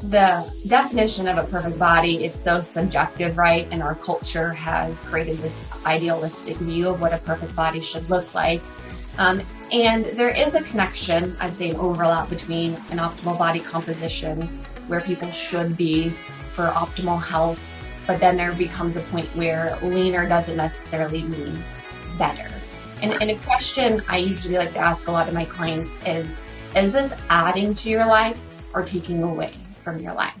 The definition of a perfect body, it's so subjective, right? And our culture has created this idealistic view of what a perfect body should look like. And there is a connection, I'd say an overlap between an optimal body composition, where people should be for optimal health, but then there becomes a point where leaner doesn't necessarily mean better. And a question I usually like to ask a lot of my clients is this adding to your life or taking away from your life?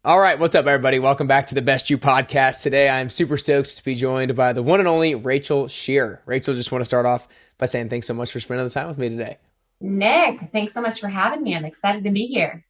All right, what's up, everybody? Welcome back to the Best You podcast. Today, I'm super stoked to be joined by the one and only Rachel Scheer. Rachel, just want to start off by saying thanks so much for spending the time with me today. Nick, thanks so much for having me. I'm excited to be here.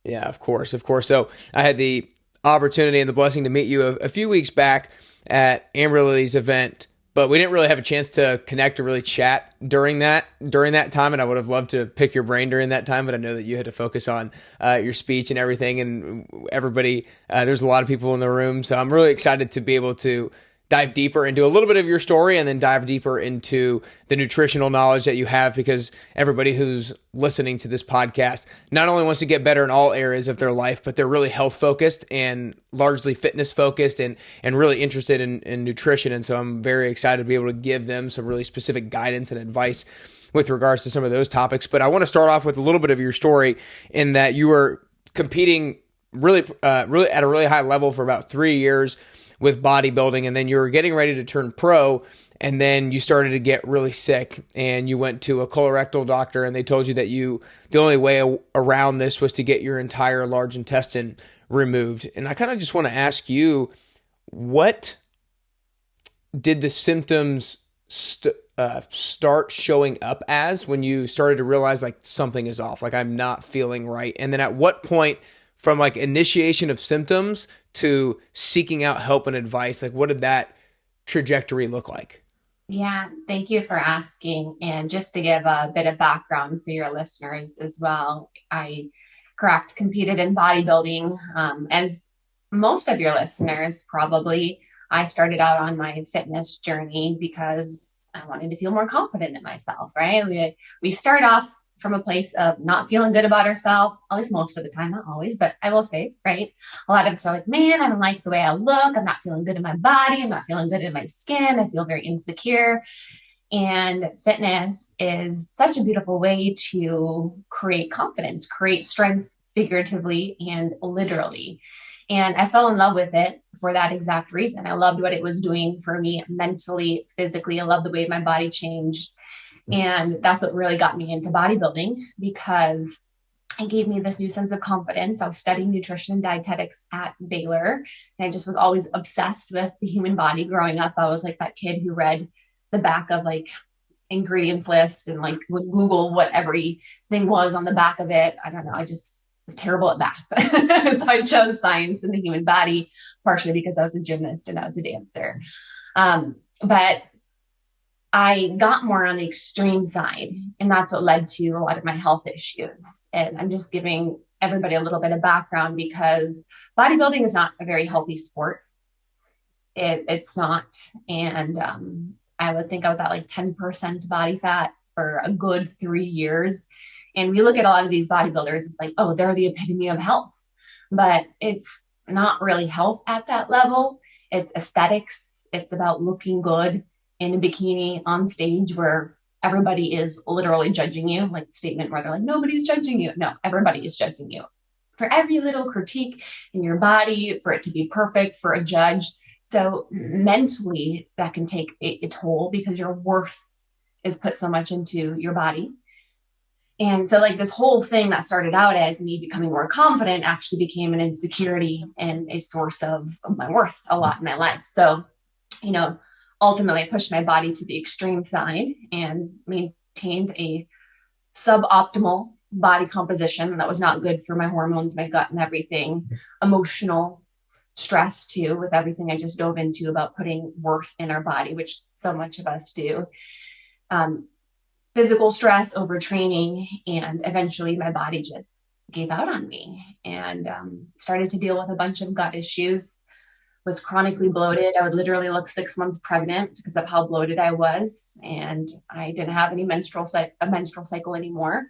Yeah, of course. So I had the opportunity and the blessing to meet you a few weeks back at Amber Lily's event, but we didn't really have a chance to connect or really chat during that time, and I would have loved to pick your brain during that time, but I know that you had to focus on your speech and everything, and everybody, there's a lot of people in the room, so I'm really excited to be able to dive deeper into a little bit of your story and then dive deeper into the nutritional knowledge that you have, because everybody who's listening to this podcast not only wants to get better in all areas of their life, but they're really health focused and largely fitness focused and really interested in nutrition. And so I'm very excited to be able to give them some really specific guidance and advice with regards to some of those topics. But I want to start off with a little bit of your story in that you were competing really at a really high level for about 3 years with bodybuilding, and then you were getting ready to turn pro, and then you started to get really sick, and you went to a colorectal doctor, and they told you that the only way around this was to get your entire large intestine removed. And I kind of just want to ask you, what did the symptoms start showing up as when you started to realize like something is off, like I'm not feeling right? And then at what point, from like initiation of symptoms to seeking out help and advice, like what did that trajectory look like? Yeah, thank you for asking. And just to give a bit of background for your listeners as well, I competed in bodybuilding. As most of your listeners probably, I started out on my fitness journey because I wanted to feel more confident in myself, right? We start off from a place of not feeling good about ourselves, at least most of the time, not always, but I will say, right? A lot of us are like, man, I don't like the way I look. I'm not feeling good in my body. I'm not feeling good in my skin. I feel very insecure. And fitness is such a beautiful way to create confidence, create strength figuratively and literally. And I fell in love with it for that exact reason. I loved what it was doing for me mentally, physically. I loved the way my body changed. And that's what really got me into bodybuilding, because it gave me this new sense of confidence. I was studying nutrition and dietetics at Baylor, and I just was always obsessed with the human body growing up. I was like that kid who read the back of like ingredients list and like would Google what everything was on the back of it. I don't know. I just was terrible at math. So I chose science and the human body, partially because I was a gymnast and I was a dancer. But I got more on the extreme side, and that's what led to a lot of my health issues. And I'm just giving everybody a little bit of background, because bodybuilding is not a very healthy sport. It's not. And I would think I was at like 10% body fat for a good 3 years. And we look at a lot of these bodybuilders like, oh, they're the epitome of health. But it's not really health at that level. It's aesthetics. It's about looking good in a bikini on stage where everybody is literally judging you, like the statement where they're like, nobody's judging you. No, everybody is judging you for every little critique in your body, for it to be perfect for a judge. So mentally that can take a toll, because your worth is put so much into your body. And so like this whole thing that started out as me becoming more confident actually became an insecurity and a source of my worth a lot in my life. So, ultimately I pushed my body to the extreme side and maintained a suboptimal body composition that was not good for my hormones, my gut, and everything. Emotional stress too, with everything I just dove into about putting worth in our body, which so much of us do. Physical stress, overtraining, and eventually my body just gave out on me and started to deal with a bunch of gut issues, was chronically bloated. I would literally look 6 months pregnant because of how bloated I was. And I didn't have any menstrual cycle anymore.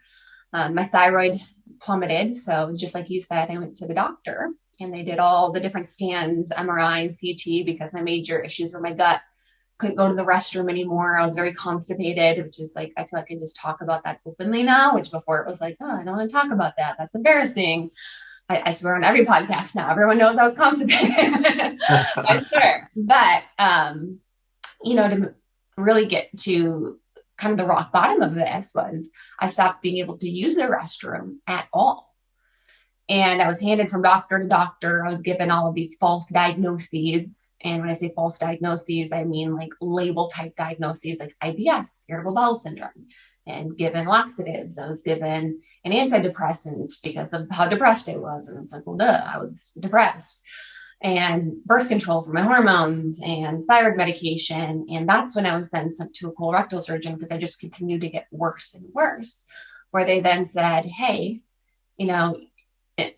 My thyroid plummeted. So just like you said, I went to the doctor and they did all the different scans, MRI and CT, because my major issues were my gut. Couldn't go to the restroom anymore. I was very constipated, which is like, I feel like I can just talk about that openly now, which before it was like, oh, I don't want to talk about that. That's embarrassing. I swear on every podcast now, everyone knows I was constipated. I swear. But, to really get to kind of the rock bottom of this was I stopped being able to use the restroom at all. And I was handed from doctor to doctor. I was given all of these false diagnoses. And when I say false diagnoses, I mean like label type diagnoses like IBS, irritable bowel syndrome, and given laxatives. I was given an antidepressant because of how depressed I was. And it's like, well, duh, I was depressed. And birth control for my hormones and thyroid medication. And that's when I was then sent to a colorectal surgeon because I just continued to get worse and worse, where they then said, hey,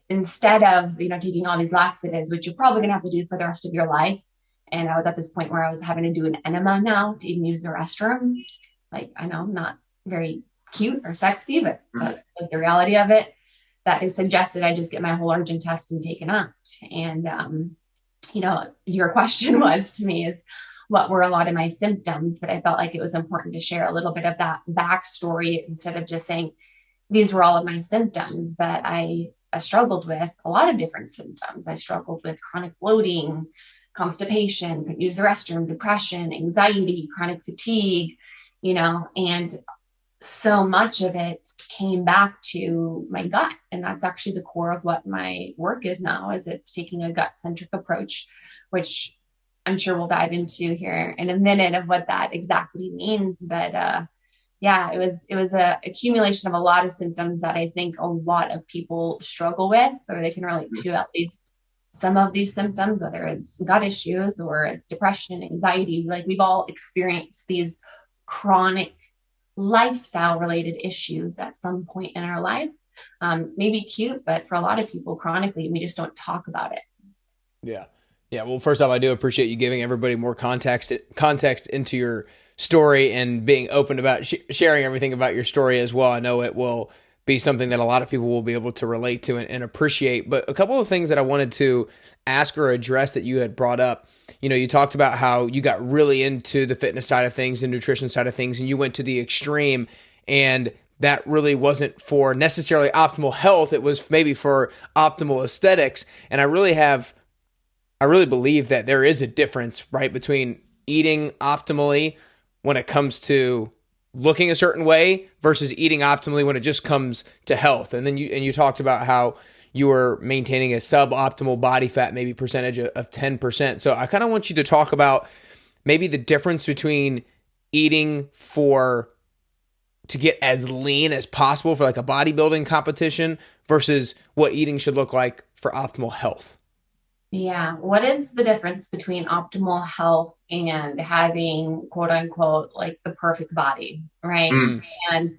instead of, taking all these laxatives, which you're probably going to have to do for the rest of your life. And I was at this point where I was having to do an enema now to even use the restroom. Like, I know, not very cute or sexy, but that's the reality of it. That is suggested I just get my whole urgent testing taken out. And, your question was to me is what were a lot of my symptoms, but I felt like it was important to share a little bit of that backstory instead of just saying these were all of my symptoms. But I struggled with a lot of different symptoms. I struggled with chronic bloating, constipation, couldn't use the restroom, depression, anxiety, chronic fatigue, and so much of it came back to my gut. And that's actually the core of what my work is now, is it's taking a gut-centric approach, which I'm sure we'll dive into here in a minute of what that exactly means. But it was a accumulation of a lot of symptoms that I think a lot of people struggle with, or they can relate to at least some of these symptoms, whether it's gut issues or it's depression, anxiety. Like we've all experienced these chronic lifestyle related issues at some point in our life. Maybe cute, but for a lot of people chronically, we just don't talk about it. Yeah. Yeah. Well, first off, I do appreciate you giving everybody more context into your story and being open about sharing everything about your story as well. I know it will be something that a lot of people will be able to relate to and appreciate. But a couple of things that I wanted to ask or address that you had brought up. You talked about how you got really into the fitness side of things and nutrition side of things, and you went to the extreme, and that really wasn't for necessarily optimal health. It was maybe for optimal aesthetics. And I really believe that there is a difference, right, between eating optimally when it comes to looking a certain way versus eating optimally when it just comes to health. And then you talked about how you were maintaining a suboptimal body fat, maybe percentage of 10%. So I kind of want you to talk about maybe the difference between eating to get as lean as possible for like a bodybuilding competition versus what eating should look like for optimal health. Yeah. What is the difference between optimal health and having quote unquote, like the perfect body, right? And,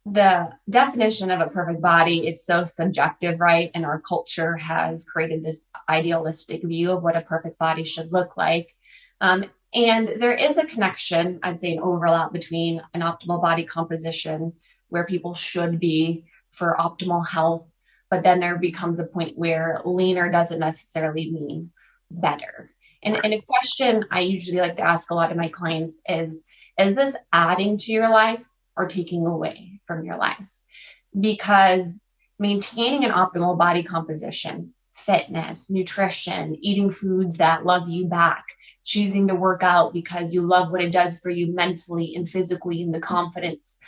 the definition of a perfect body, it's so subjective, right? And our culture has created this idealistic view of what a perfect body should look like. And there is a connection, I'd say an overlap between an optimal body composition where people should be for optimal health. But then there becomes a point where leaner doesn't necessarily mean better. And a question I usually like to ask a lot of my clients is this adding to your life or taking away from your life? Because maintaining an optimal body composition, fitness, nutrition, eating foods that love you back, choosing to work out because you love what it does for you mentally and physically and the confidence,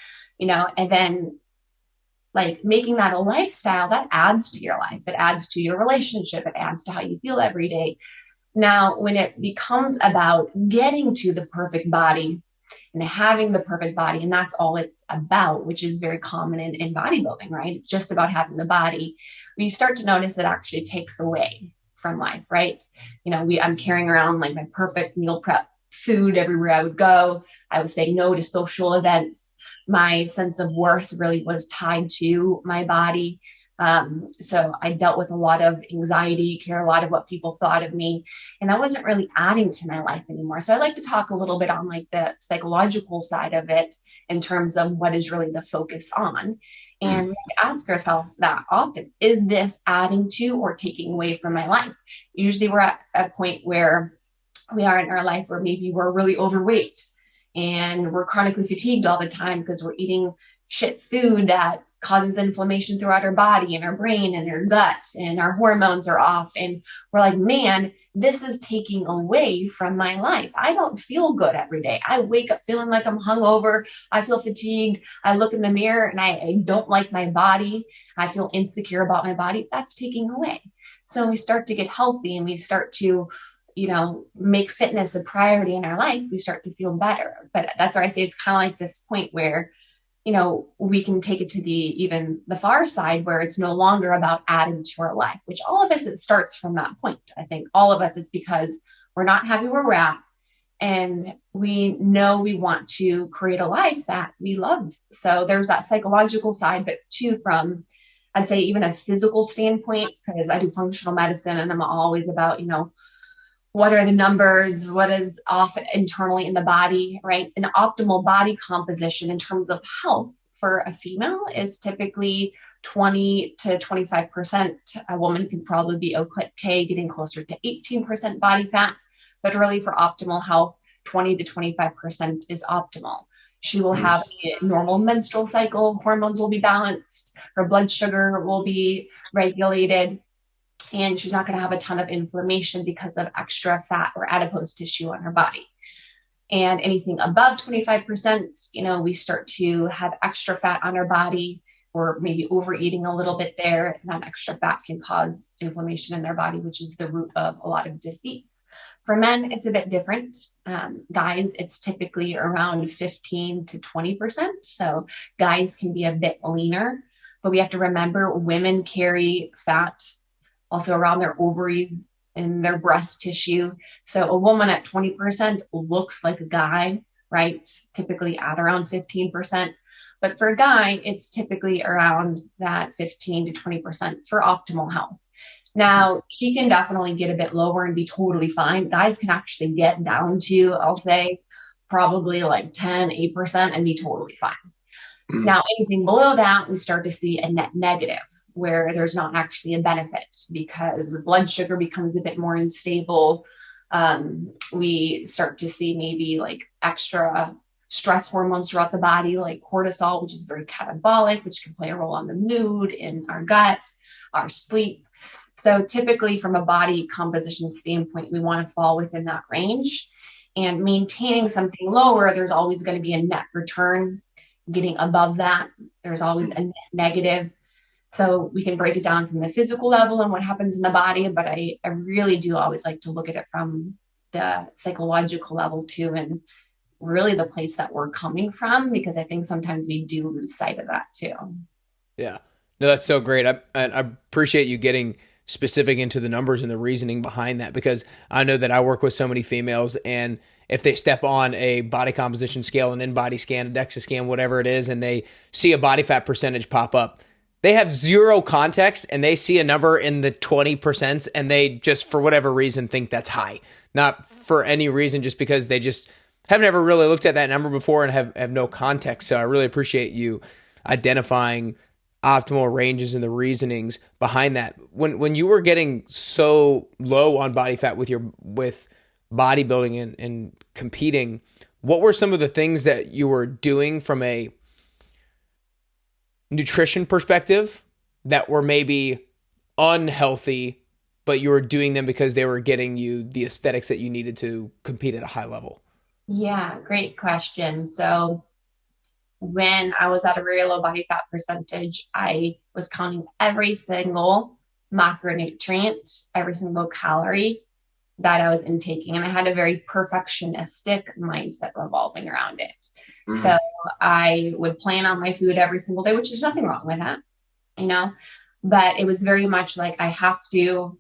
and then like making that a lifestyle that adds to your life. It adds to your relationship. It adds to how you feel every day. Now, when it becomes about getting to the perfect body and having the perfect body, and that's all it's about, which is very common in bodybuilding, right? It's just about having the body. When you start to notice it actually takes away from life, right? I'm carrying around like my perfect meal prep food everywhere I would go. I would say no to social events. my sense of worth really was tied to my body. So I dealt with a lot of anxiety, care a lot of what people thought of me, and that wasn't really adding to my life anymore. So I like to talk a little bit on like the psychological side of it in terms of what is really the focus on. And we have to ask ourselves that often, is this adding to or taking away from my life? Usually we're at a point where we are in our life where maybe we're really overweight and we're chronically fatigued all the time because we're eating shit food that causes inflammation throughout our body and our brain and our gut, and our hormones are off. And we're like, man, this is taking away from my life. I don't feel good every day. I wake up feeling like I'm hungover. I feel fatigued. I look in the mirror and I don't like my body. I feel insecure about my body. That's taking away. So we start to get healthy and we start to, make fitness a priority in our life. We start to feel better. But that's where I say it's kind of like this point where we can take it to the far side where it's no longer about adding to our life, which all of us, it starts from that point. I think all of us is because we're not happy where we're at. And we know we want to create a life that we love. So there's that psychological side, but too, from, I'd say, even a physical standpoint, because I do functional medicine and I'm always about, what are the numbers? What is off internally in the body, right? An optimal body composition in terms of health for a female is typically 20 to 25%. A woman could probably be okay, getting closer to 18% body fat, but really for optimal health, 20 to 25% is optimal. She will have a normal menstrual cycle, hormones will be balanced, her blood sugar will be regulated, and she's not going to have a ton of inflammation because of extra fat or adipose tissue on her body. And anything above 25%, we start to have extra fat on our body, or maybe overeating a little bit there. And that extra fat can cause inflammation in their body, which is the root of a lot of disease. For men, it's a bit different. Guys, it's typically around 15 to 20%. So guys can be a bit leaner, but we have to remember women carry fat also around their ovaries and their breast tissue. So a woman at 20% looks like a guy, right? Typically at around 15%. But for a guy, it's typically around that 15 to 20% for optimal health. Now, he can definitely get a bit lower and be totally fine. Guys can actually get down to, I'll say, probably like 10, 8% and be totally fine. Now, anything below that, we start to see a net negative, where there's not actually a benefit because blood sugar becomes a bit more unstable. We start to see maybe like extra stress hormones throughout the body, like cortisol, which is very catabolic, which can play a role on the mood, in our gut, our sleep. So typically from a body composition standpoint, we want to fall within that range, and maintaining something lower, there's always going to be a net return. Getting above that, there's always a net negative. So we can break it down from the physical level and what happens in the body, but I really do always like to look at it from the psychological level too, and really the place that we're coming from, because I think sometimes we do lose sight of that too. Yeah, no, that's so great. I appreciate you getting specific into the numbers and the reasoning behind that, because I know that I work with so many females, and if they step on a body composition scale, an in-body scan, a DEXA scan, whatever it is, and they see a body fat percentage pop up, they have zero context and they see a number in the 20% and they just, for whatever reason, think that's high. Not for any reason, just because they just have never really looked at that number before and have no context. So I really appreciate you identifying optimal ranges and the reasonings behind that. When you were getting so low on body fat with bodybuilding and competing, what were some of the things that you were doing from a nutrition perspective that were maybe unhealthy, but you were doing them because they were getting you the aesthetics that you needed to compete at a high level? Yeah, great question. So when I was at a very low body fat percentage, I was counting every single macronutrient, every single calorie that I was intaking. And I had a very perfectionistic mindset revolving around it. Mm-hmm. So I would plan on my food every single day, which is nothing wrong with that, but it was very much like I have to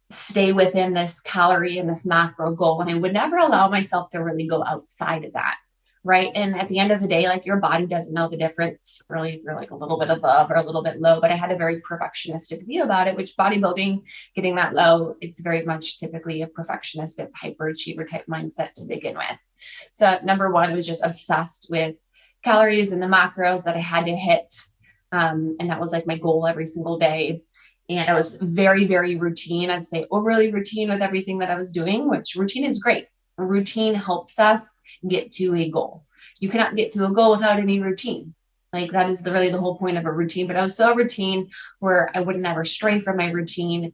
stay within this calorie and this macro goal. And I would never allow myself to really go outside of that. right? And at the end of the day, like your body doesn't know the difference really if you're like a little bit above or a little bit low. But I had a very perfectionistic view about it, which bodybuilding, getting that low, it's very much typically a perfectionistic hyperachiever type mindset to begin with. So number one, I was just obsessed with calories and the macros that I had to hit. And that was like my goal every single day. And I was very, very routine. I'd say overly routine with everything that I was doing, which routine is great. Routine helps us get to a goal. You cannot get to a goal without any routine. Like that is really the whole point of a routine. But I was so routine where I would never stray from my routine.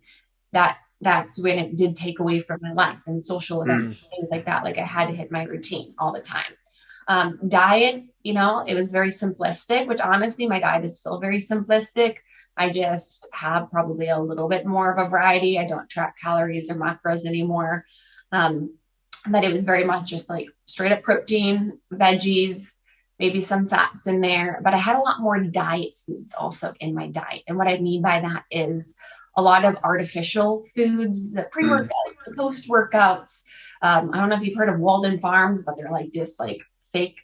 That's when it did take away from my life and social events, things like that. Like I had to hit my routine all the time. Diet, it was very simplistic, which honestly, my diet is still very simplistic. I just have probably a little bit more of a variety. I don't track calories or macros anymore. But it was very much just like straight up protein, veggies, maybe some fats in there. But I had a lot more diet foods also in my diet. And what I mean by that is a lot of artificial foods, the pre-workouts, the post-workouts. I don't know if you've heard of Walden Farms, but they're like this like fake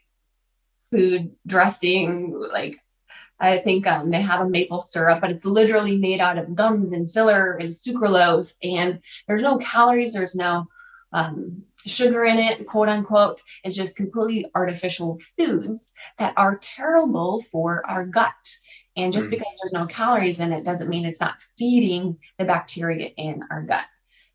food dressing. Like I think they have a maple syrup, but it's literally made out of gums and filler and sucralose. And there's no calories. There's no sugar in it, quote unquote. It's just completely artificial foods that are terrible for our gut. And just because there's no calories in it doesn't mean it's not feeding the bacteria in our gut.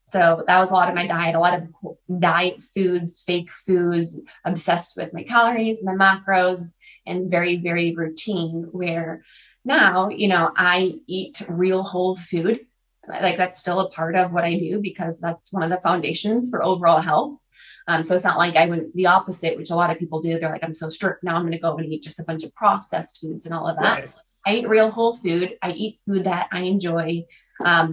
So that was a lot of my diet, a lot of diet foods, fake foods, obsessed with my calories, my macros, and very, very routine where now, I eat real whole food. Like that's still a part of what I do because that's one of the foundations for overall health. So it's not like I went the opposite, which a lot of people do. They're like, I'm so strict. Now I'm going to go and eat just a bunch of processed foods and all of that. Right. I eat real whole food. I eat food that I enjoy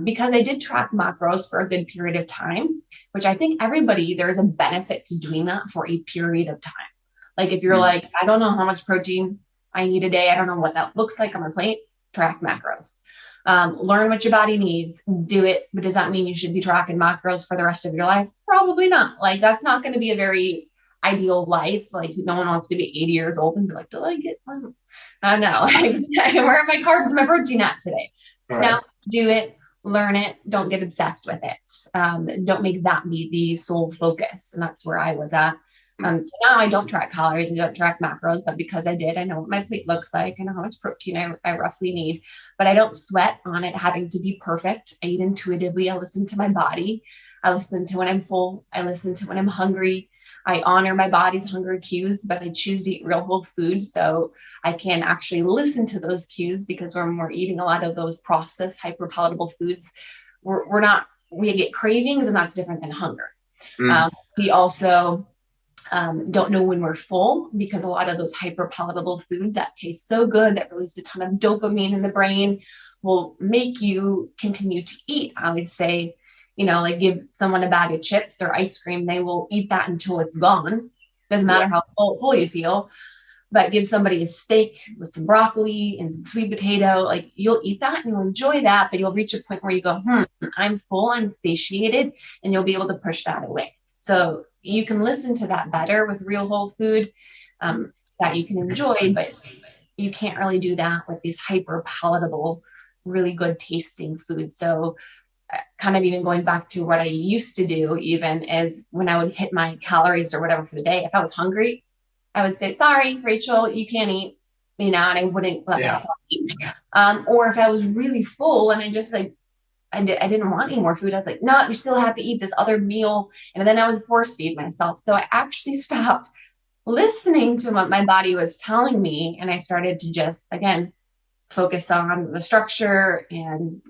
because I did track macros for a good period of time, which I think there's a benefit to doing that for a period of time. Like if you're like, I don't know how much protein I need a day. I don't know what that looks like on my plate. Track macros. Learn what your body needs, do it. But does that mean you should be tracking macros for the rest of your life? Probably not. Like that's not going to be a very ideal life. Like no one wants to be 80 years old and be like, did I get one? No, where are my carbs and my protein at today? Right. Now do it, learn it. Don't get obsessed with it. Don't make that be the sole focus. And that's where I was at. So now I don't track calories, I don't track macros, but because I did, I know what my plate looks like. I know how much protein I roughly need, but I don't sweat on it having to be perfect. I eat intuitively. I listen to my body. I listen to when I'm full. I listen to when I'm hungry. I honor my body's hunger cues, but I choose to eat real whole food so I can actually listen to those cues because when we're eating a lot of those processed hyperpalatable foods, we get cravings and that's different than hunger. We also don't know when we're full because a lot of those hyperpalatable foods that taste so good that release a ton of dopamine in the brain will make you continue to eat. I would say, like give someone a bag of chips or ice cream, they will eat that until it's gone. Doesn't matter how full you feel, but give somebody a steak with some broccoli and some sweet potato, like you'll eat that and you'll enjoy that, but you'll reach a point where you go, I'm full, I'm satiated, and you'll be able to push that away. So you can listen to that better with real whole food that you can enjoy, but you can't really do that with these hyper palatable, really good tasting foods. So kind of even going back to what I used to do, even is when I would hit my calories or whatever for the day, if I was hungry, I would say, sorry, Rachel, you can't eat, and I wouldn't let myself eat. Or if I was really full and I just like, I didn't want any more food. I was like, no, you still have to eat this other meal. And then I was force feed myself. So I actually stopped listening to what my body was telling me. And I started to just, again, focus on the structure and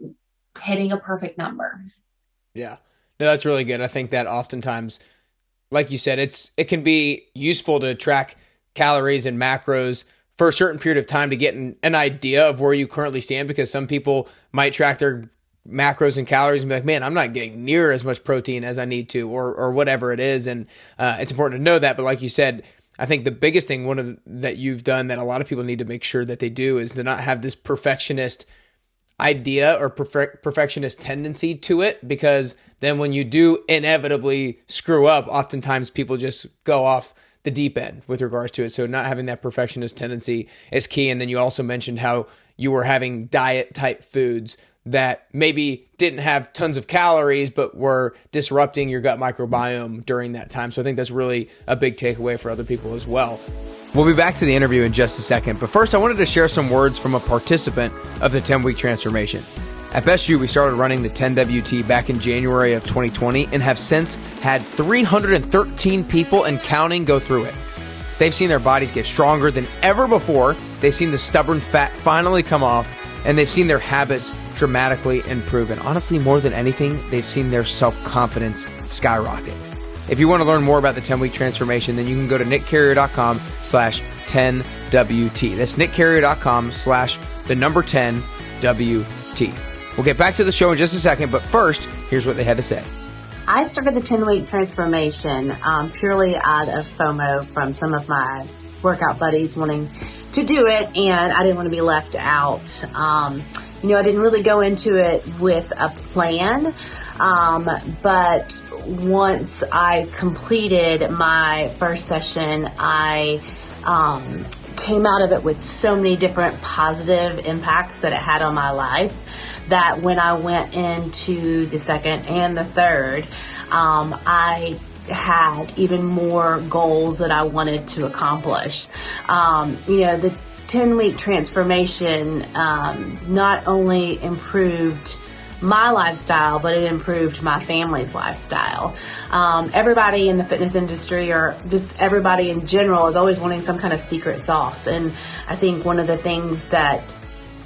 hitting a perfect number. Yeah, no, that's really good. I think that oftentimes, like you said, it can be useful to track calories and macros for a certain period of time to get an idea of where you currently stand, because some people might track their macros and calories and be like, man, I'm not getting near as much protein as I need to, or whatever it is. And it's important to know that. But like you said, I think the biggest thing, that you've done that a lot of people need to make sure that they do, is to not have this perfectionist idea or perfectionist tendency to it, because then when you do inevitably screw up, oftentimes people just go off the deep end with regards to it. So not having that perfectionist tendency is key. And then you also mentioned how you were having diet type foods that maybe didn't have tons of calories, but were disrupting your gut microbiome during that time. So I think that's really a big takeaway for other people as well. We'll be back to the interview in just a second, but first I wanted to share some words from a participant of the 10-week transformation. At Best You, we started running the 10WT back in January of 2020 and have since had 313 people and counting go through it. They've seen their bodies get stronger than ever before, they've seen the stubborn fat finally come off, and they've seen their habits dramatically improve. And honestly, more than anything, they've seen their self-confidence skyrocket. If you want to learn more about the 10-week transformation, then you can go to nickcarrier.com/10WT. That's nickcarrier.com/10WT. We'll get back to the show in just a second, but first, here's what they had to say. I started the 10-week transformation purely out of FOMO from some of my workout buddies wanting to do it, and I didn't want to be left out. I didn't really go into it with a plan, but once I completed my first session, I came out of it with so many different positive impacts that it had on my life that when I went into the second and the third, I had even more goals that I wanted to accomplish. The 10-week transformation not only improved my lifestyle, but it improved my family's lifestyle. Everybody in the fitness industry, or just everybody in general, is always wanting some kind of secret sauce. And I think one of the things that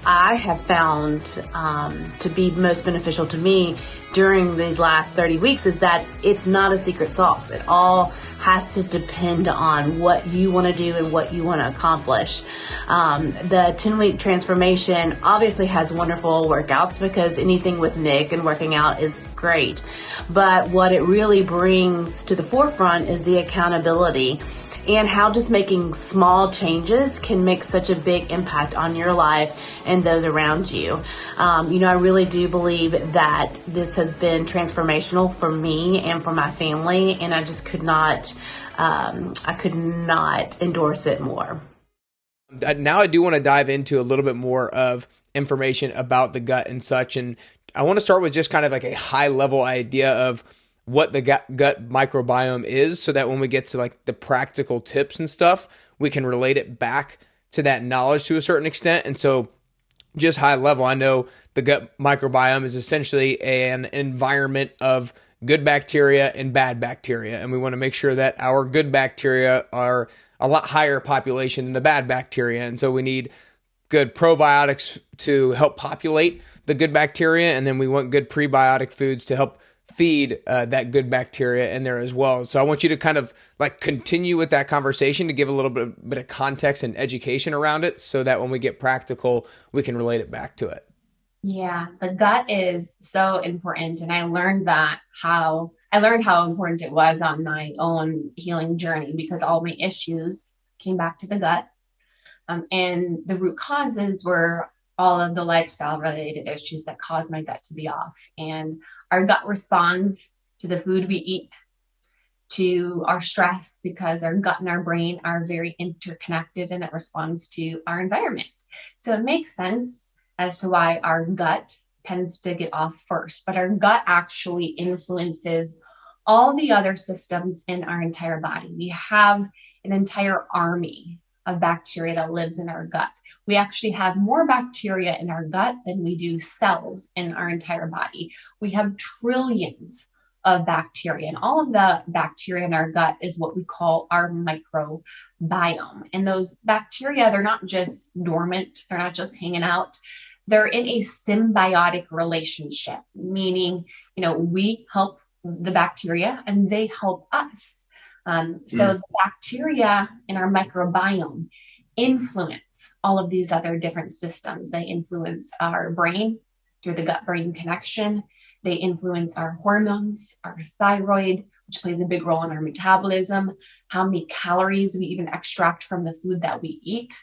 I have found to be most beneficial to me during these last 30 weeks is that it's not a secret sauce. It all has to depend on what you want to do and what you want to accomplish. The 10-week transformation obviously has wonderful workouts because anything with Nick and working out is great. But what it really brings to the forefront is the accountability and how just making small changes can make such a big impact on your life and those around you. I really do believe that this has been transformational for me and for my family, and I just could not endorse it more. Now I do want to dive into a little bit more of information about the gut and such, and I want to start with just kind of like a high level idea of what the gut microbiome is, so that when we get to like the practical tips and stuff, we can relate it back to that knowledge to a certain extent. And so just high level, I know the gut microbiome is essentially an environment of good bacteria and bad bacteria. And we want to make sure that our good bacteria are a lot higher population than the bad bacteria. And so we need good probiotics to help populate the good bacteria. And then we want good prebiotic foods to help feed that good bacteria in there as well. So I want you to kind of like continue with that conversation to give a little bit of context and education around it, so that when we get practical, we can relate it back to it. Yeah, the gut is so important. And I learned how important it was on my own healing journey, because all my issues came back to the gut. And the root causes were all of the lifestyle related issues that caused my gut to be off. And our gut responds to the food we eat, to our stress, because our gut and our brain are very interconnected, and it responds to our environment. So it makes sense as to why our gut tends to get off first, but our gut actually influences all the other systems in our entire body. We have an entire army of bacteria that lives in our gut. We actually have more bacteria in our gut than we do cells in our entire body. We have trillions of bacteria, and all of the bacteria in our gut is what we call our microbiome. And those bacteria, they're not just dormant, they're not just hanging out. They're in a symbiotic relationship, meaning, we help the bacteria and they help us. The bacteria in our microbiome influence all of these other different systems. They influence our brain through the gut-brain connection. They influence our hormones, our thyroid, which plays a big role in our metabolism, how many calories we even extract from the food that we eat,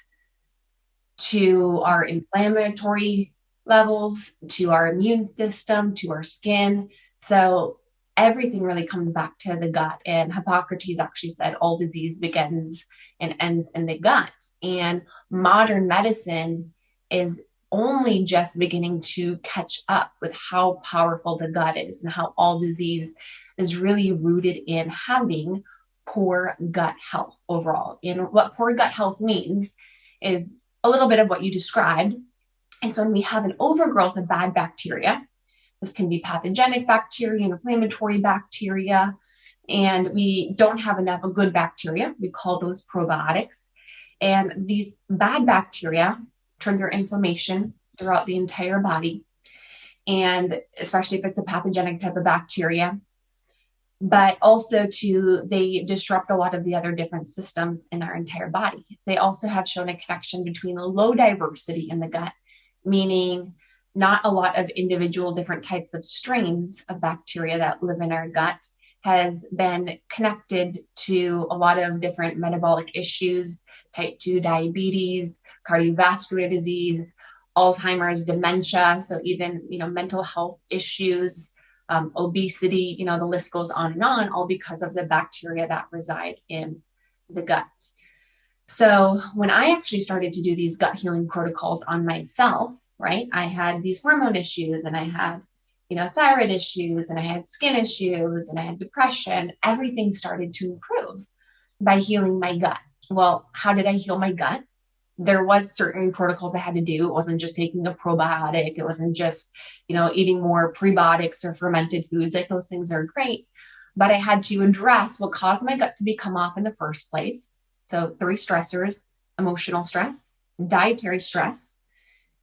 to our inflammatory levels, to our immune system, to our skin. So everything really comes back to the gut. And Hippocrates actually said all disease begins and ends in the gut. And modern medicine is only just beginning to catch up with how powerful the gut is and how all disease is really rooted in having poor gut health overall. And what poor gut health means is a little bit of what you described. And so when we have an overgrowth of bad bacteria, this can be pathogenic bacteria, inflammatory bacteria, and we don't have enough of good bacteria. We call those probiotics. And these bad bacteria trigger inflammation throughout the entire body, and especially if it's a pathogenic type of bacteria. But also they disrupt a lot of the other different systems in our entire body. They also have shown a connection between low diversity in the gut, meaning not a lot of individual different types of strains of bacteria that live in our gut has been connected to a lot of different metabolic issues, type 2 diabetes, cardiovascular disease, Alzheimer's, dementia. So even, mental health issues, obesity, the list goes on, all because of the bacteria that reside in the gut. So when I actually started to do these gut healing protocols on myself, right, I had these hormone issues, and I had, thyroid issues, and I had skin issues, and I had depression. Everything started to improve by healing my gut. Well, how did I heal my gut? There was certain protocols I had to do. It wasn't just taking a probiotic. It wasn't just, eating more prebiotics or fermented foods. Like, those things are great, but I had to address what caused my gut to become off in the first place. So 3 stressors: emotional stress, dietary stress,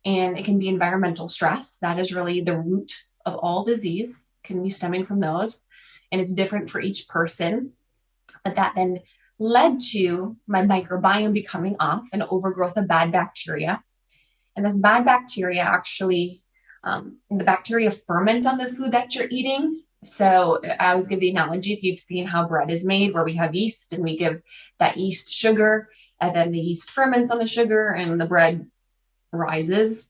and it can be environmental stress. That is really the root of all disease, can be stemming from those. And it's different for each person. But that then led to my microbiome becoming off, an overgrowth of bad bacteria. And this bad bacteria actually, the bacteria ferment on the food that you're eating. So I always give the analogy, if you've seen how bread is made, where we have yeast and we give that yeast sugar, and then the yeast ferments on the sugar and the bread rises.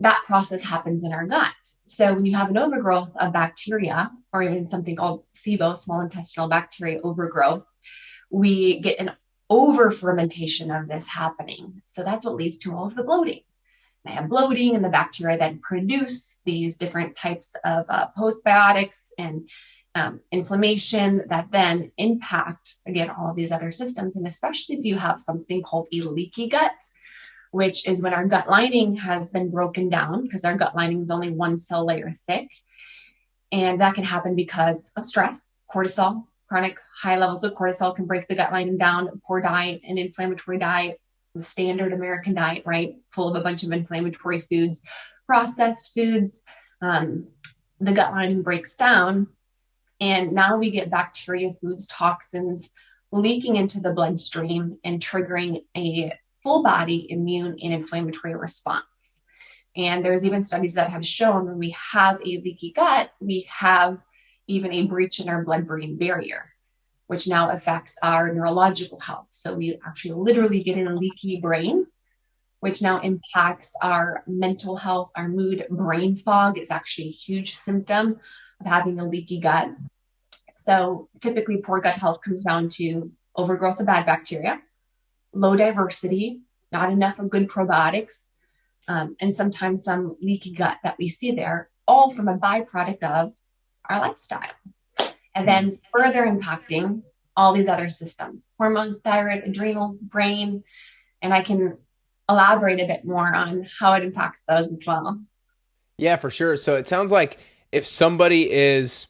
That process happens in our gut. So when you have an overgrowth of bacteria, or even something called SIBO, small intestinal bacteria overgrowth, we get an over fermentation of this happening. So that's what leads to all of the bloating. I have bloating, and the bacteria then produce these different types of postbiotics and inflammation that then impact, again, all of these other systems. And especially if you have something called a leaky gut, which is when our gut lining has been broken down, because our gut lining is only 1 cell layer thick. And that can happen because of stress, cortisol. Chronic high levels of cortisol can break the gut lining down. Poor diet, an inflammatory diet, the standard American diet, right, full of a bunch of inflammatory foods, processed foods. The gut lining breaks down, and now we get bacteria, foods, toxins leaking into the bloodstream and triggering a full body immune and inflammatory response. And there's even studies that have shown when we have a leaky gut, we have even a breach in our blood-brain barrier, which now affects our neurological health. So we actually literally get a leaky brain, which now impacts our mental health, our mood. Brain fog is actually a huge symptom of having a leaky gut. So typically poor gut health comes down to overgrowth of bad bacteria, low diversity, not enough of good probiotics, and sometimes some leaky gut that we see there, all from a byproduct of our lifestyle. And then further impacting all these other systems: hormones, thyroid, adrenals, brain. And I can elaborate a bit more on how it impacts those as well. Yeah, for sure. So it sounds like if somebody is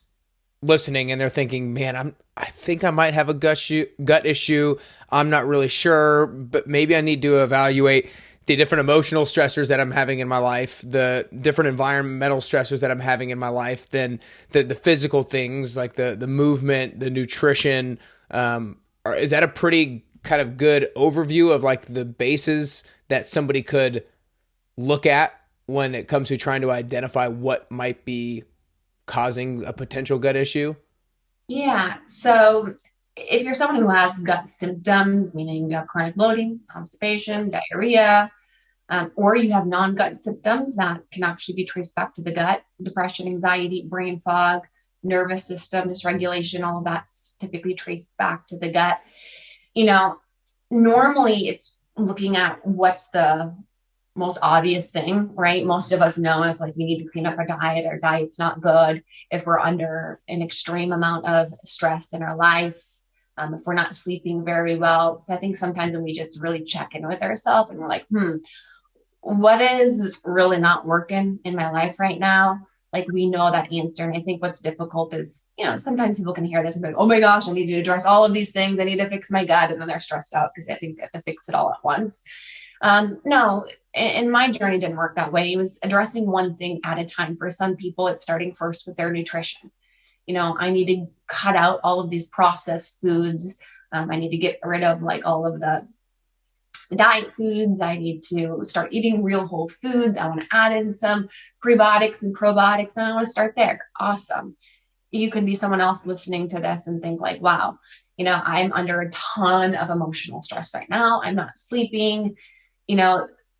listening and they're thinking, man, I think I might have a gut issue. I'm not really sure, but maybe I need to evaluate the different emotional stressors that I'm having in my life, the different environmental stressors that I'm having in my life, then the physical things like the movement, the nutrition. Is that a pretty kind of good overview of like the bases that somebody could look at when it comes to trying to identify what might be causing a potential gut issue? Yeah. So if you're someone who has gut symptoms, meaning you have chronic bloating, constipation, diarrhea, or you have non-gut symptoms that can actually be traced back to the gut: depression, anxiety, brain fog, nervous system dysregulation, all of that's typically traced back to the gut. You know, normally it's looking at what's the most obvious thing, right? Most of us know if like we need to clean up our diet's not good, if we're under an extreme amount of stress in our life, if we're not sleeping very well. So I think sometimes when we just really check in with ourselves and we're like, what is really not working in my life right now? Like we know that answer. And I think what's difficult is, sometimes people can hear this and be like, oh my gosh, I need to address all of these things. I need to fix my gut. And then they're stressed out because I think they have to fix it all at once. No, and my journey didn't work that way. It was addressing one thing at a time. For some people, it's starting first with their nutrition. I need to cut out all of these processed foods. I need to get rid of like all of the diet foods. I need to start eating real whole foods. I want to add in some prebiotics and probiotics, and I want to start there. Awesome. You could be someone else listening to this and think like, wow, I'm under a ton of emotional stress right now. I'm not sleeping.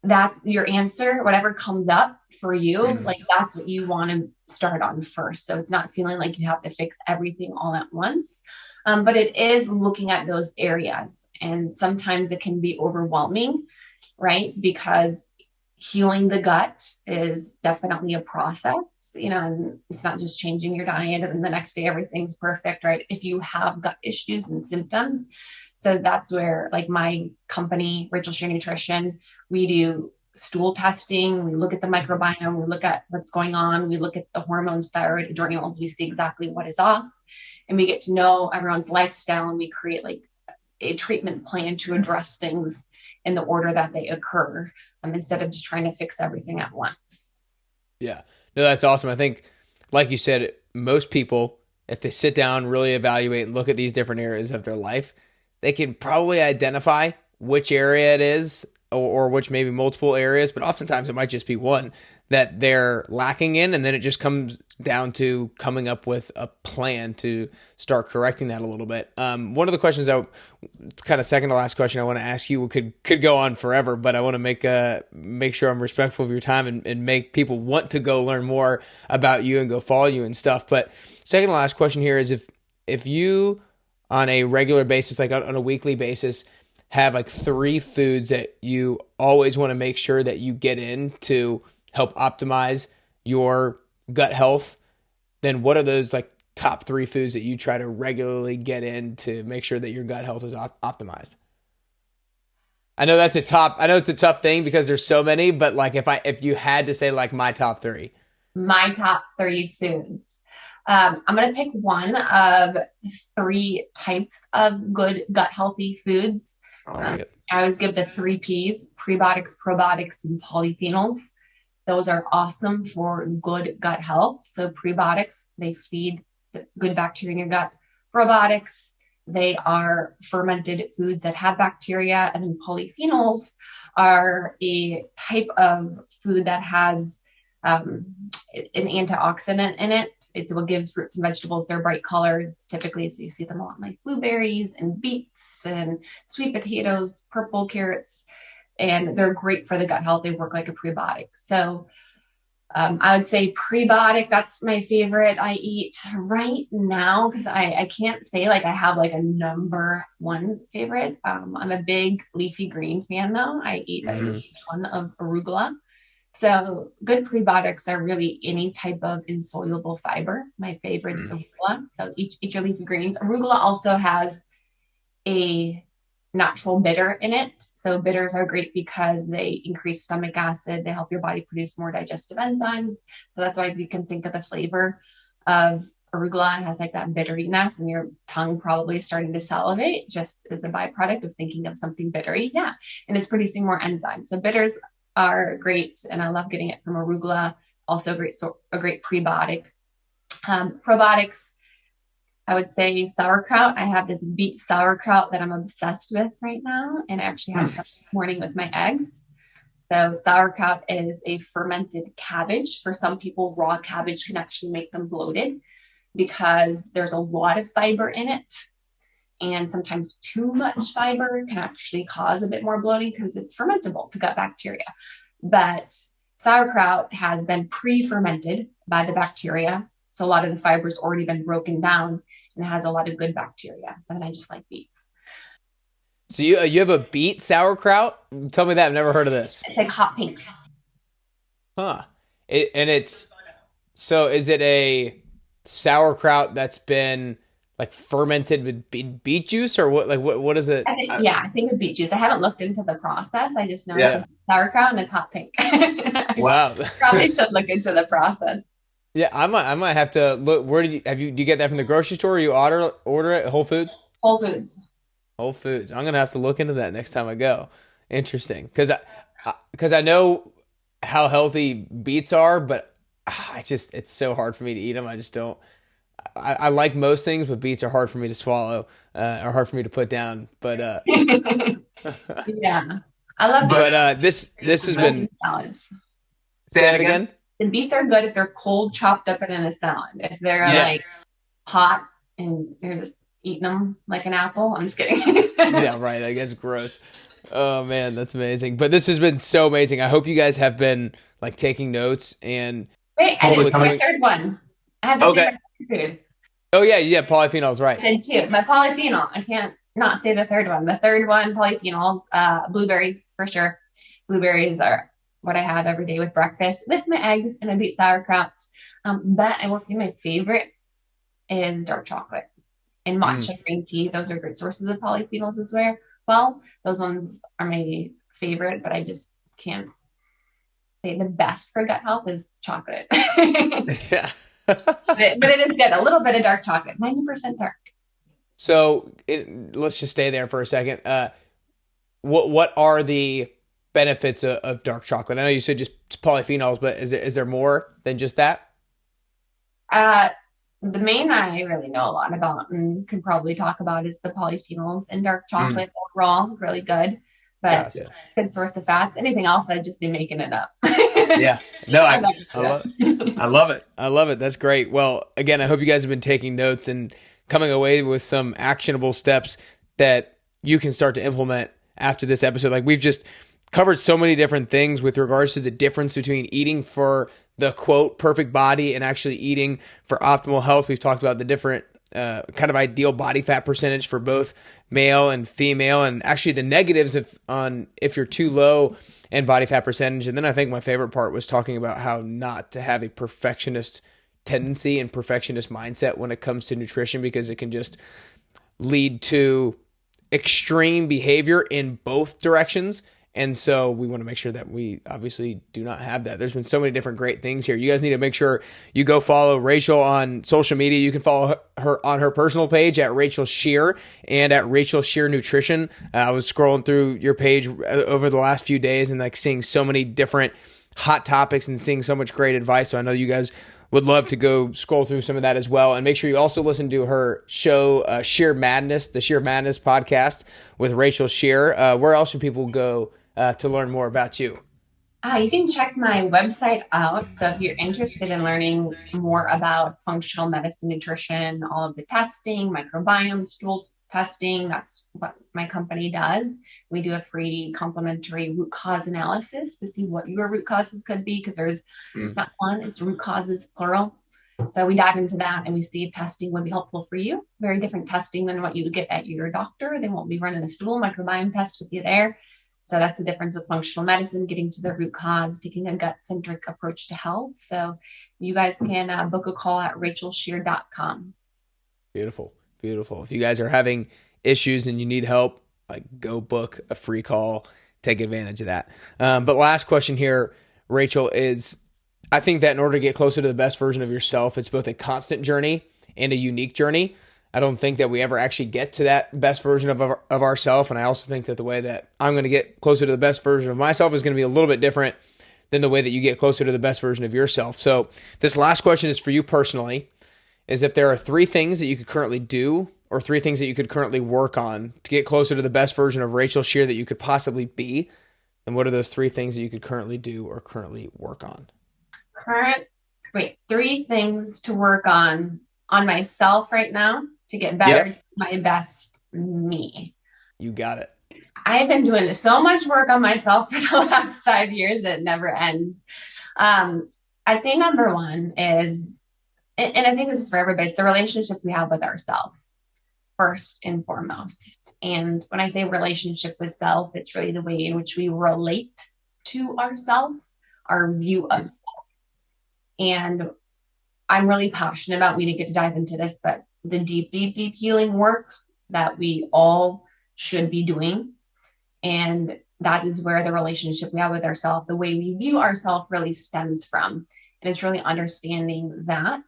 That's your answer. Whatever comes up for you, like that's what you want to start on first. So it's not feeling like you have to fix everything all at once. But it is looking at those areas. And sometimes it can be overwhelming, right? Because healing the gut is definitely a process, and it's not just changing your diet and then the next day everything's perfect, right? If you have gut issues and symptoms. So that's where like my company, Rachel Scheer Nutrition, we do stool testing. We look at the microbiome. We look at what's going on. We look at the hormones, thyroid, adrenals. We see exactly what is off. And we get to know everyone's lifestyle, and we create like a treatment plan to address things in the order that they occur, instead of just trying to fix everything at once. Yeah. No, that's awesome. I think, like you said, most people, if they sit down, really evaluate and look at these different areas of their life, they can probably identify which area it is or which maybe multiple areas, but oftentimes it might just be one that they're lacking in. And then it just comes down to coming up with a plan to start correcting that a little bit. One of the questions it's kind of second to last question I want to ask you, could go on forever, but I want to make sure I'm respectful of your time and make people want to go learn more about you and go follow you and stuff. But second to last question here is if you on a regular basis, like on a weekly basis, have like 3 foods that you always want to make sure that you get in to help optimize your gut health, then what are those like top 3 foods that you try to regularly get in to make sure that your gut health is optimized? I know it's a tough thing because there's so many, but like if you had to say like my top 3. My top 3 foods. I'm going to pick one of 3 types of good gut healthy foods. I always give the 3 Ps: prebiotics, probiotics, and polyphenols. Those are awesome for good gut health. So prebiotics, they feed the good bacteria in your gut. Probiotics, they are fermented foods that have bacteria. And then polyphenols are a type of food that has an antioxidant in it. It's what gives fruits and vegetables their bright colors typically. So you see them a lot like blueberries and beets and sweet potatoes, purple carrots, and they're great for the gut health. They work like a prebiotic. So I would say prebiotic, that's my favorite. I eat right now because I can't say like I have like a number one favorite. I'm a big leafy green fan though. I eat a ton of arugula. So good prebiotics are really any type of insoluble fiber. My favorite is arugula. So eat your leafy greens. Arugula also has a natural bitter in it. So bitters are great because they increase stomach acid. They help your body produce more digestive enzymes. So that's why you can think of the flavor of arugula. It has like that bitteriness, and your tongue probably starting to salivate just as a byproduct of thinking of something bittery. Yeah. And it's producing more enzymes. So bitters are great, and I love getting it from arugula. Also a great prebiotic. Probiotics, I would say sauerkraut. I have this beet sauerkraut that I'm obsessed with right now, and I actually had some this morning with my eggs. So sauerkraut is a fermented cabbage. For some people, raw cabbage can actually make them bloated because there's a lot of fiber in it. And sometimes too much fiber can actually cause a bit more bloating because it's fermentable to gut bacteria. But sauerkraut has been pre-fermented by the bacteria. So a lot of the fiber's already been broken down and it has a lot of good bacteria. And I just like beets. So you have a beet sauerkraut? Tell me that. I've never heard of this. It's like hot pink. Huh. Is it a sauerkraut that's been like fermented with beet juice or what? Like what is it? I think it's beet juice. I haven't looked into the process. I just know Yeah. it's sauerkraut and it's hot pink. Wow. Probably should look into the process. Yeah, I might have to look. Where do you get that from the grocery store? Or you order it at Whole Foods? Whole Foods. Whole Foods. I'm gonna have to look into that next time I go. Interesting, because I know how healthy beets are, but it's so hard for me to eat them. I just don't. I like most things, but beets are hard for me to swallow, or hard for me to put down. But Yeah. I love beets. but this has been. Salads. Say that again. And beets are good if they're cold, chopped up and in a salad. If they're Yeah. like hot and you're just eating them like an apple, I'm just kidding. Yeah, right. I guess gross. Oh man, that's amazing. But this has been so amazing. I hope you guys have been like taking notes and Wait, I hopefully did my coming. third one. I have to Okay. say my food. Oh yeah, polyphenols, I right? did too. My polyphenol. I can't not say the third one. The third one, polyphenols, blueberries for sure. Blueberries are what I have every day with breakfast with my eggs and my beet sauerkraut. But I will say my favorite is dark chocolate and matcha green tea. Those are great sources of polyphenols as well. Those ones are my favorite, but I just can't say the best for gut health is chocolate. Yeah. But it is good. A little bit of dark chocolate, 90% dark. So let's just stay there for a second. What are the benefits of dark chocolate? I know you said just polyphenols, but is there more than just that? The main I really know a lot about and could probably talk about is the polyphenols in dark chocolate overall, really good. But Gotcha. good source of fats. Anything else, I'd just be making it up. Yeah. No, I love love it. I love it. That's great. Well, again, I hope you guys have been taking notes and coming away with some actionable steps that you can start to implement after this episode. Like we've just covered so many different things with regards to the difference between eating for the quote perfect body and actually eating for optimal health. We've talked about the different kind of ideal body fat percentage for both male and female, and actually the negatives if you're too low in body fat percentage. And then I think my favorite part was talking about how not to have a perfectionist tendency and perfectionist mindset when it comes to nutrition, because it can just lead to extreme behavior in both directions. And so we want to make sure that we obviously do not have that. There's been so many different great things here. You guys need to make sure you go follow Rachel on social media. You can follow her on her personal page at Rachel Scheer and at Rachel Scheer Nutrition. I was scrolling through your page over the last few days and like seeing so many different hot topics and seeing so much great advice. So I know you guys would love to go scroll through some of that as well. And make sure you also listen to her show, Sheer Madness, the Sheer Madness podcast with Rachel Scheer. Where else should people go to learn more about you? You can check my website out. So if you're interested in learning more about functional medicine, nutrition, all of the testing, microbiome, stool testing, that's what my company does. We do a free complimentary root cause analysis to see what your root causes could be, because there's not one, it's root causes, plural. So we dive into that and we see if testing would be helpful for you. Very different testing than what you would get at your doctor. They won't be running a stool microbiome test with you there. So that's the difference with functional medicine, getting to the root cause, taking a gut-centric approach to health. So you guys can book a call at rachelscheer.com. Beautiful. Beautiful. If you guys are having issues and you need help, like go book a free call, take advantage of that. But last question here, Rachel, is I think that in order to get closer to the best version of yourself, it's both a constant journey and a unique journey. I don't think that we ever actually get to that best version of ourselves. And I also think that the way that I'm going to get closer to the best version of myself is going to be a little bit different than the way that you get closer to the best version of yourself. So this last question is for you personally, is if there are 3 things that you could currently do or 3 things that you could currently work on to get closer to the best version of Rachel Scheer that you could possibly be, then what are those 3 things that you could currently do or currently work on? 3 things to work on myself right now to get better, my best me. You got it. I've been doing so much work on myself for the last 5 years. It never ends. I'd say number 1 is and I think this is for everybody, it's the relationship we have with ourselves first and foremost. And when I say relationship with self, it's really the way in which we relate to ourselves, our view of self. And I'm really passionate about, we didn't get to dive into this, but the deep, deep, deep healing work that we all should be doing. And that is where the relationship we have with ourselves, the way we view ourselves really stems from. And it's really understanding that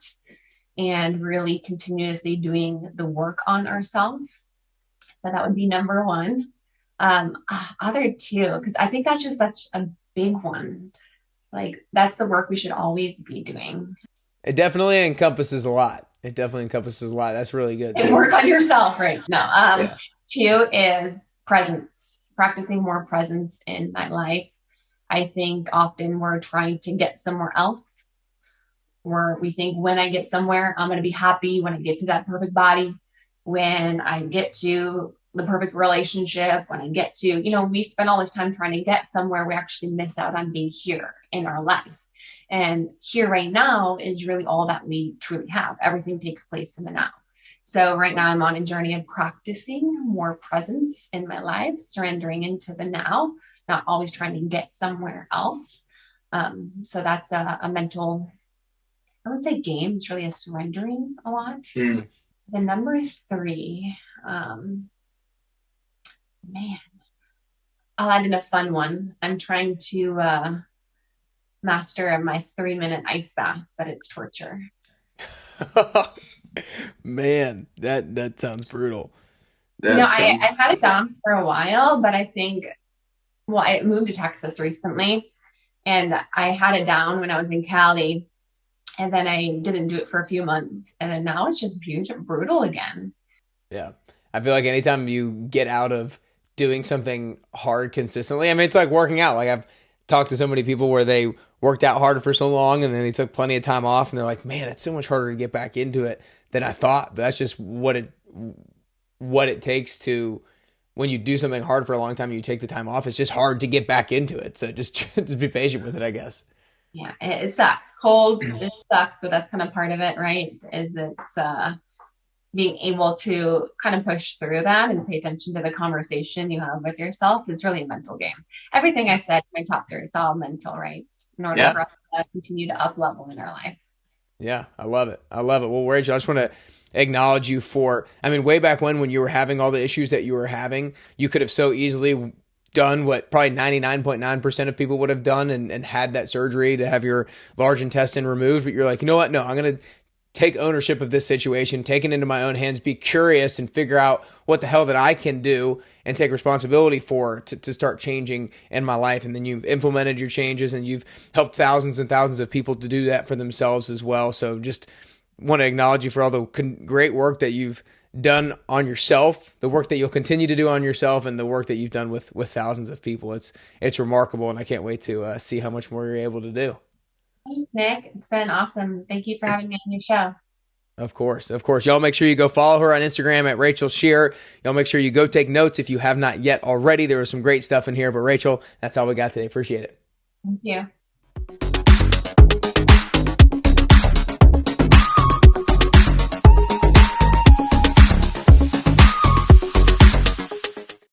and really continuously doing the work on ourselves. So that would be number one. Other two, because I think that's just such a big one. Like that's the work we should always be doing. It definitely encompasses a lot. That's really good And too. work on yourself, right? No. Yeah. Two is presence, practicing more presence in my life. I think often we're trying to get somewhere else, where we think when I get somewhere, I'm going to be happy when I get to that perfect body, when I get to the perfect relationship, when I get to, we spend all this time trying to get somewhere, we actually miss out on being here in our life. And here right now is really all that we truly have. Everything takes place in the now. So right now I'm on a journey of practicing more presence in my life, surrendering into the now, not always trying to get somewhere else. So that's a mental, I would say game. It's really a surrendering a lot. The number three, I'll add in a fun one. I'm trying to master my 3-minute ice bath, but it's torture. Man, that sounds brutal. I had it down for a while, but I think, I moved to Texas recently and I had it down when I was in Cali, and then I didn't do it for a few months. And then now it's just brutal again. Yeah. I feel like anytime you get out of doing something hard consistently, I mean, it's like working out. Like I've talked to so many people where they worked out hard for so long and then they took plenty of time off and they're like, man, it's so much harder to get back into it than I thought. But that's just what it takes to, when you do something hard for a long time and you take the time off, it's just hard to get back into it. So just be patient with it, I guess. Yeah, it sucks. Cold, it sucks, but that's kind of part of it, right? It's being able to kind of push through that and pay attention to the conversation you have with yourself. It's really a mental game. Everything I said in my top 3, it's all mental, right? In order for us to continue to up level in our life. Yeah, I love it. Well, Rachel, I just want to acknowledge you for, way back when you were having all the issues that you were having, you could have so easily done what probably 99.9% of people would have done and had that surgery to have your large intestine removed. But you're like, you know what? No, I'm going to take ownership of this situation, take it into my own hands, be curious and figure out what the hell that I can do and take responsibility for to start changing in my life. And then you've implemented your changes and you've helped thousands and thousands of people to do that for themselves as well. So just want to acknowledge you for all the great work that you've done on yourself, the work that you'll continue to do on yourself, and the work that you've done with thousands of people. It's remarkable, and I can't wait to see how much more you're able to do. Thanks, Nick. It's been awesome. Thank you for having me on your show. Of course. Y'all make sure you go follow her on Instagram at Rachel Scheer. Y'all make sure you go take notes if you have not yet already. There was some great stuff in here, but Rachel, that's all we got today. Appreciate it. Thank you.